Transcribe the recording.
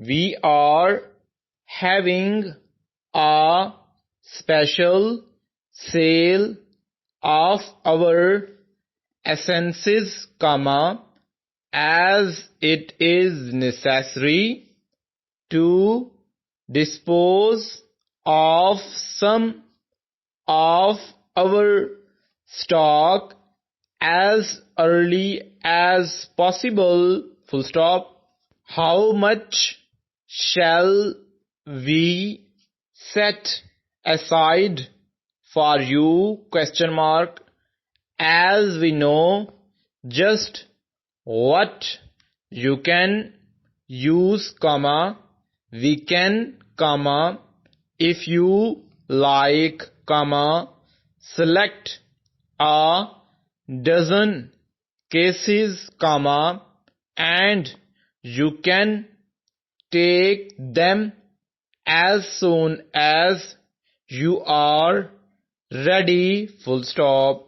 we are having a special sale of our essences, as it is necessary to dispose of some of our stock as early as possible, full stop. How much shall we set aside for you, question mark, as we know just what you can use, we can, if you like, select a dozen cases, and you can take them as soon as you are ready, full stop.